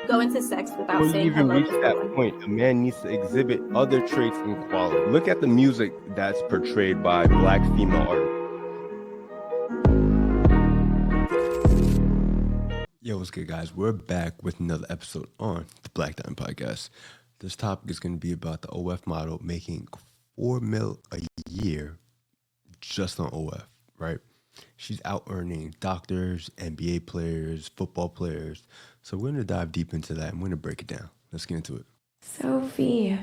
go into sex without Before saying you even hello reach to that someone. point, a man needs to exhibit other traits and qualities. Look at the music that's portrayed by black female artists. Yo, what's good, guys? We're back with another episode on the Black Diamond Podcast. This topic is going to be about the OF model making $4 million a year just on OF, right? She's out earning doctors, NBA players, football players. So we're going to dive deep into that and we're going to break it down. Let's get into it. Sophie.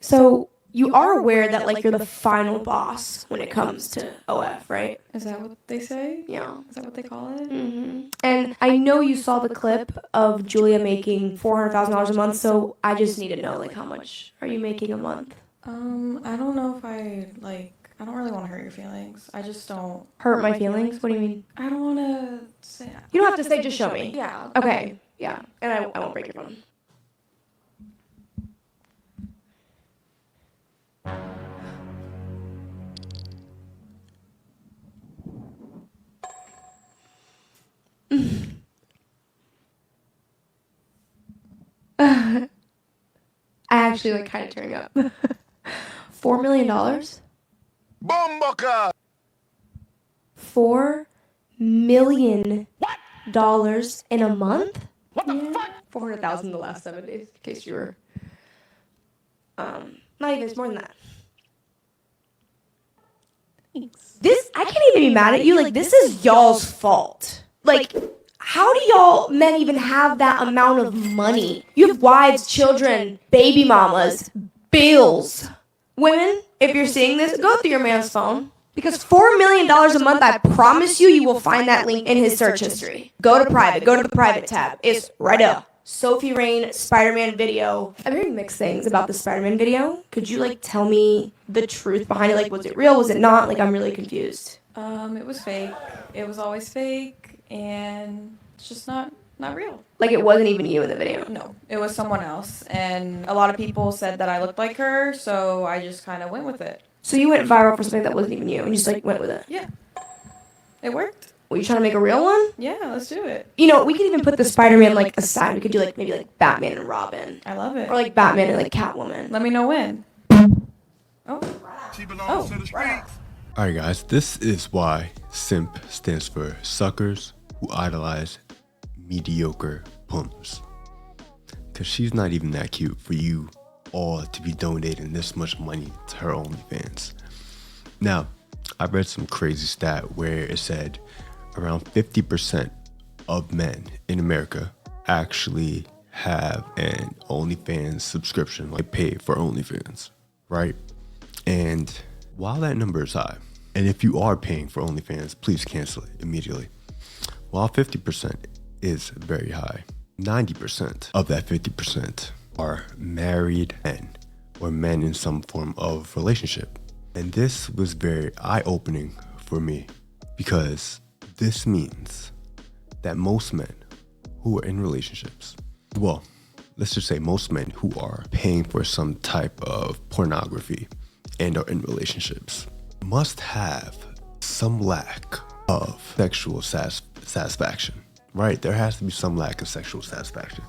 So you are aware that like you're the final boss when it comes to OF, right? Is that what they say? Yeah. Is that what they call it? Mm-hmm. And I know you saw the clip of Julia making $400,000 a month, so I just need to know, like, how much are you making a month? I don't know if I don't really want to hurt your feelings. I just don't. Hurt my feelings? What do you mean? I don't want to say. You don't have to say, just show me. Yeah. Okay. Yeah. And I won't break your phone. I actually like kind of tearing up. $4 million? Bomboka! $4 million in a month? What the fuck? 400,000 the last 7 days, in case you were. Not even, it's more than that. Thanks. This, I can't even be mad at you. Like, this is y'all's fault. Like, how do y'all men even have that amount of money? You have wives, children, baby mamas, bills. Women, if you're seeing this, go through your man's phone. Because $4 million a month, I promise you, you will find that link in his search history. Go to private. Go to the private tab. It's right up. Sophie Rain Spider-Man video. I'm hearing mixed things about the Spider-Man video. Could you, like, tell me the truth behind it? Like, was it real? Was it not? Like, I'm really confused. It was fake. It was always fake, and it's just not real. Like, it wasn't even you in the video. No, it was someone else, and a lot of people said that I looked like her, so I just kind of went with it. So you went viral for something that wasn't even you, and you just, like, went with it. Yeah, it worked. Were you trying to make a real one? Yeah, let's do it. You know, we could even put the Spider-Man, like, aside. We could do, like, maybe, like, Batman and Robin. I love it. Or, like, Batman and, like, Catwoman. Let me know when. Oh. She belongs to the streets. All right, guys, this is why SIMP stands for suckers who idolize mediocre pumps. Because she's not even that cute for you all to be donating this much money to her OnlyFans. Now, I read some crazy stat where it said around 50% of men in America actually have an OnlyFans subscription, like pay for OnlyFans, right? And while that number is high, and if you are paying for OnlyFans, please cancel it immediately. While 50% is very high, 90% of that 50% are married men or men in some form of relationship. And this was very eye-opening for me because this means that most men who are in relationships, well, let's just say most men who are paying for some type of pornography and are in relationships must have some lack of sexual satisfaction, right? There has to be some lack of sexual satisfaction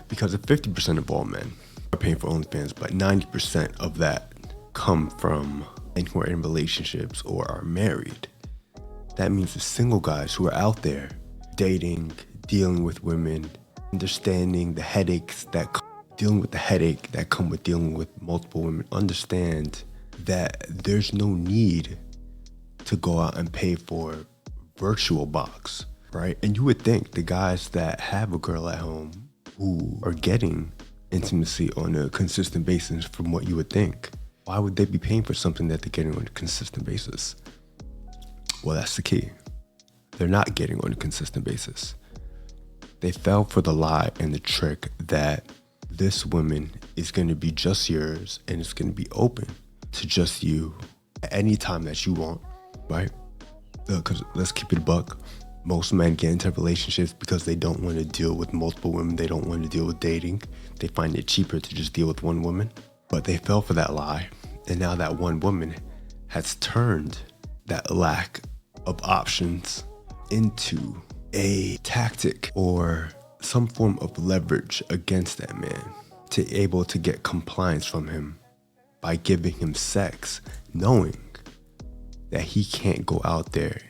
because if 50% of all men are paying for OnlyFans, but 90% of that come from men who are in relationships or are married, that means the single guys who are out there dating, dealing with women, understanding the headaches that dealing with the headache that come with dealing with multiple women, understand that there's no need to go out and pay for virtual box, right? And you would think the guys that have a girl at home who are getting intimacy on a consistent basis, from what you would think, why would they be paying for something that they're getting on a consistent basis? Well, that's the key. They're not getting on a consistent basis. They fell for the lie and the trick that this woman is going to be just yours and it's going to be open to just you at any time that you want, right? Because let's keep it a buck. Most men get into relationships because they don't want to deal with multiple women. They don't want to deal with dating. They find it cheaper to just deal with one woman. But they fell for that lie. And now that one woman has turned that lack of options into a tactic or some form of leverage against that man to able to get compliance from him by giving him sex, knowing that he can't go out there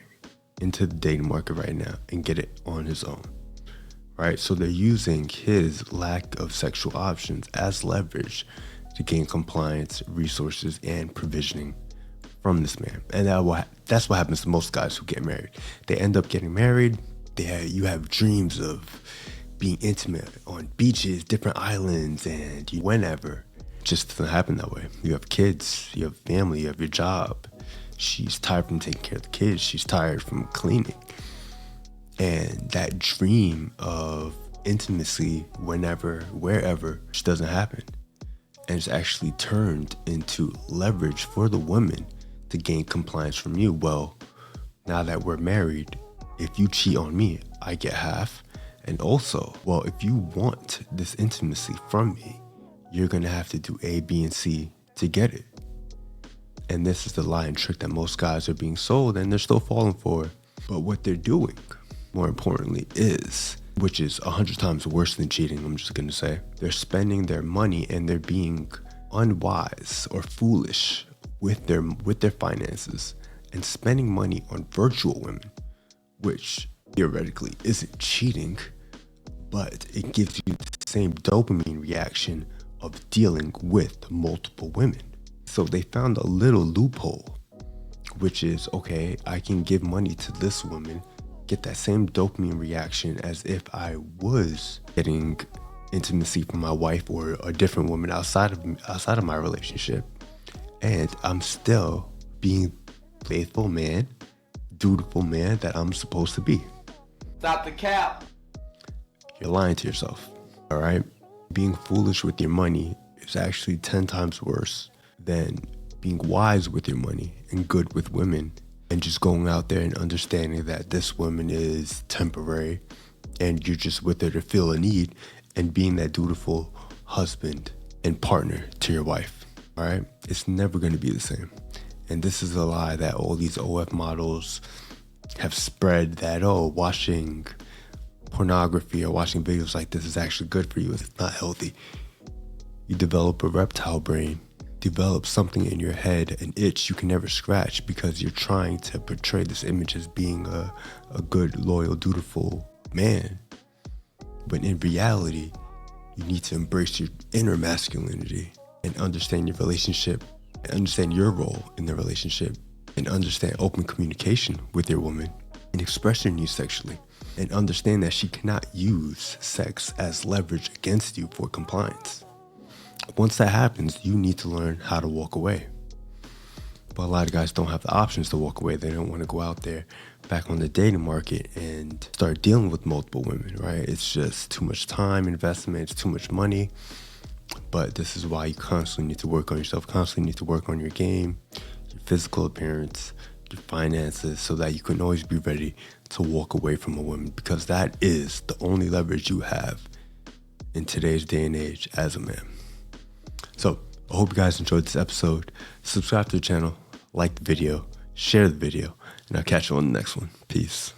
into the dating market right now and get it on his own, right? So they're using his lack of sexual options as leverage to gain compliance, resources, and provisioning from this man. And that's what happens to most guys who get married. They end up getting married. You have dreams of being intimate on beaches, different islands, and whenever. It just doesn't happen that way. You have kids, you have family, you have your job. She's tired from taking care of the kids. She's tired from cleaning. And that dream of intimacy whenever, wherever, just doesn't happen. And it's actually turned into leverage for the woman to gain compliance from you. Well, now that we're married, if you cheat on me, I get half. And also, well, if you want this intimacy from me, you're gonna have to do A, B, and C to get it. And this is the lie and trick that most guys are being sold and they're still falling for. But what they're doing, more importantly, is, which is 100 times worse than cheating, I'm just gonna say, they're spending their money and they're being unwise or foolish with their finances and spending money on virtual women, which theoretically isn't cheating, but it gives you the same dopamine reaction of dealing with multiple women. So they found a little loophole, which is, okay, I can give money to this woman, get that same dopamine reaction as if I was getting intimacy from my wife or a different woman outside of my relationship, and I'm still being faithful man, dutiful man that I'm supposed to be. Stop the cap. You're lying to yourself, all right? Being foolish with your money is actually 10 times worse than being wise with your money and good with women and just going out there and understanding that this woman is temporary and you're just with her to fill a need and being that dutiful husband and partner to your wife, all right? It's never going to be the same. And this is a lie that all these OF models have spread, that, oh, watching pornography or watching videos like this is actually good for you. It's not healthy. You develop a reptile brain, develop something in your head, an itch you can never scratch because you're trying to portray this image as being a good, loyal, dutiful man. But in reality, you need to embrace your inner masculinity and understand your relationship, and understand your role in the relationship, and understand open communication with your woman and express your needs sexually, and understand that she cannot use sex as leverage against you for compliance. Once that happens, you need to learn how to walk away. But a lot of guys don't have the options to walk away. They don't want to go out there back on the dating market and start dealing with multiple women, right? It's just too much time investment, it's too much money. But this is why you constantly need to work on yourself, constantly need to work on your game, your physical appearance, your finances, so that you can always be ready to walk away from a woman, because that is the only leverage you have in today's day and age as a man. So I hope you guys enjoyed this episode. Subscribe to the channel, like the video, share the video, and I'll catch you on the next one. Peace.